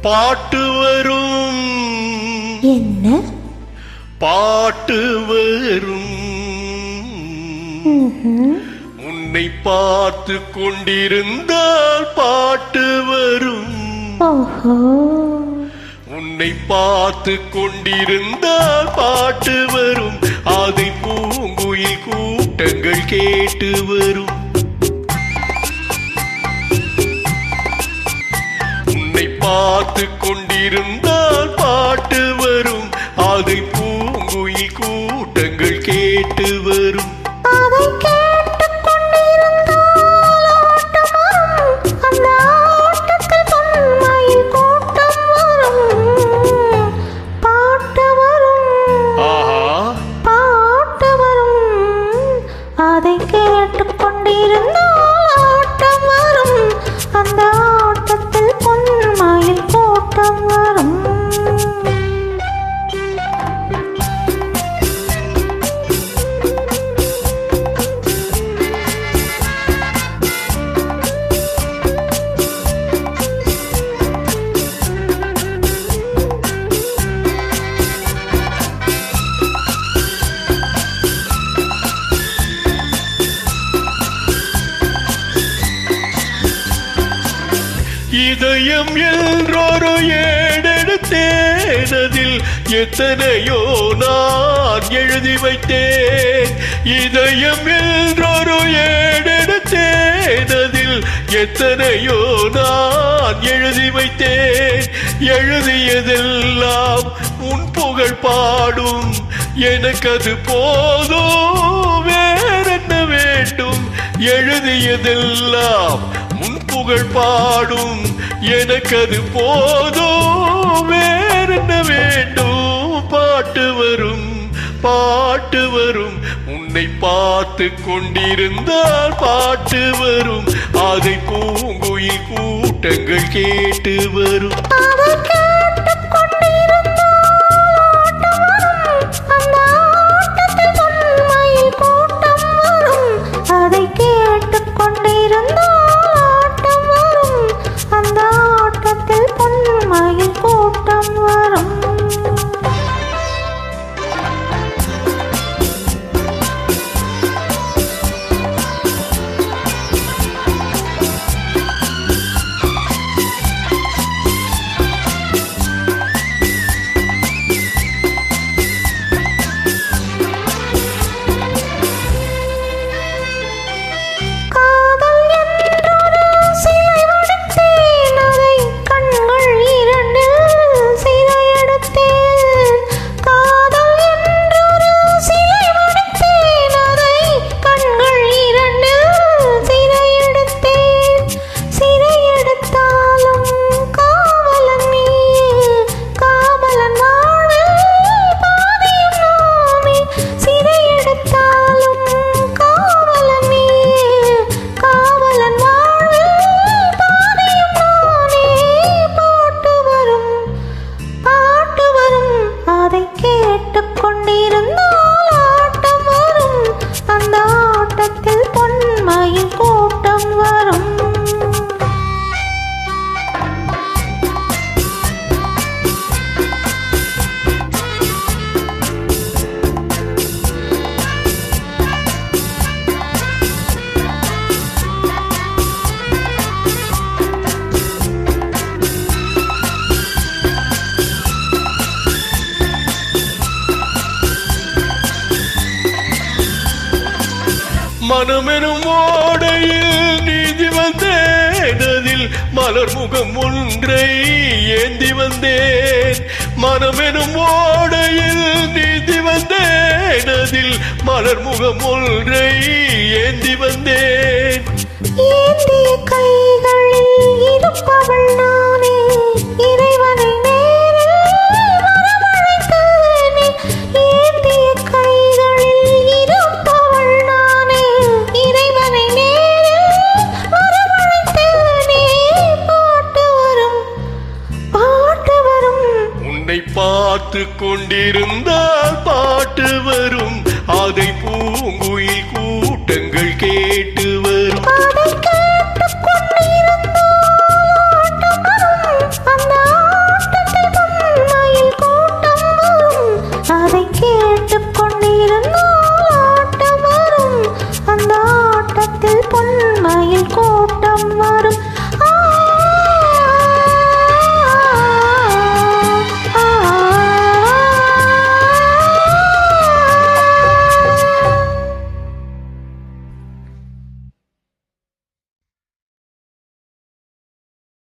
பாட்டு வரும். என்ன பாட்டு வரும்? உன்னை பார்த்து கொண்டிருந்தால் பாட்டு வரும். ஓஹோ, உன்னை பார்த்து கொண்டிருந்தால் பாட்டு வரும். அதை பூங்குயில் கூட்டங்கள் கேட்டு வரும். உன்னை பார்த்து கொண்டிருந்தால் பாட்டு வரும். அதை பூங்குயில் கூட்டங்கள் கேட்டு வரும். அதை கேட்டுக் கொண்டிருந்தால் ஆட்டம் வரும். அந்த ஆட்டத்தில் பொன்மயில் கூட்டம் வரும். பாட்டு வரும். ஆஹா, பாட்டு வரும். அதை கேட்டுக் கொண்டிருந்தால் ஆட்டம் வரும். அந்த ஆட்டத்தில் பொன்மயில் கூட்டம் வரும். இதயம் என்றொரு ஏடெடுத்தேன். அதில் எத்தனையோ நான் எழுதி வைத்தேன். இதயம் என்றொரு ஏடெடுத்தேன். அதில் எத்தனையோ நான் எழுதி வைத்தேன். எழுதியதெல்லாம் உன் புகழ் பாடும். எனக்கு அது போதும், வேறென்ன வேண்டும்? எழுதியதெல்லாம் உன் புகழ் பாடும். எனக்கு அது போதும், வேறென்ன வேண்டும்? பாட்டு வரும், பாட்டு வரும். உன்னை பார்த்து கொண்டிருந்தால் பாட்டு வரும். அதை பூங்குயில் கூட்டங்கள் கேட்டு வரும். அதை கேட்டுக் கொண்டிருந்தால் ஆட்டம் வரும். அந்த ஆட்டத்தில் பொன்மயில் கூட்டம் வரும். அதை கேட்டுக் கொண்டிருந்தால் ஆட்டம் வரும். அந்த ஆட்டத்தில் பொன்மயில் கூட்டம் வரும். காதல் என்றொரு சிலை வடித்தேன். அதை கண்கள் இரண்டில் சிறையெடுத்தேன். காதல் என்றொரு சிலை வடித்தேன். அதை கண்கள் இரண்டில் சிறையெடுத்தேன். சிறையெடுத்தாலும் காவலன் நீ, காவலன் வாழ்வில் பாதியும் நானே. சிறையெடுத்தாலும் காவலன் நீ, காவலன் வாழ்வில் பாதியும் நானே. பாட்டு வரும், பாட்டு வரும். அதை கேட்டுக் கொண்டிருந்தால் ஆட்டம் வரும். அந்த ஆட்டத்தில் பொன்மயில் கூட்டம் வரும். மனமெனும் ஓடையில் நீதி வந்தேன். அதில் மலர் முகம் ஒன்றை ஏந்தி வந்தேன். மனமெனும் ஓடையில் நீதி வந்தேன். அதில் மலர் முகம் ஒன்றை ஏந்தி வந்தேன். ஏந்திய கைகளில் இருப்பவள் நானே. இறைவனை நேரில் வரவழைத்தேனே. ஏந்திய கைகளில் இருப்பவள் நானே. இறைவனை நேரில் வரவழைத்தேனே. பாட்டு வரும், பாட்டு வரும். உன்னை பார்த்து கொண்டிருந்தால் பாட்டு வரும். அதை பூங்குயில் கூட்டங்கள் கேட்டு வரும். அதை கேட்டுக் கொண்டிருந்தால் ஆட்டம் வரும். அந்த கேள்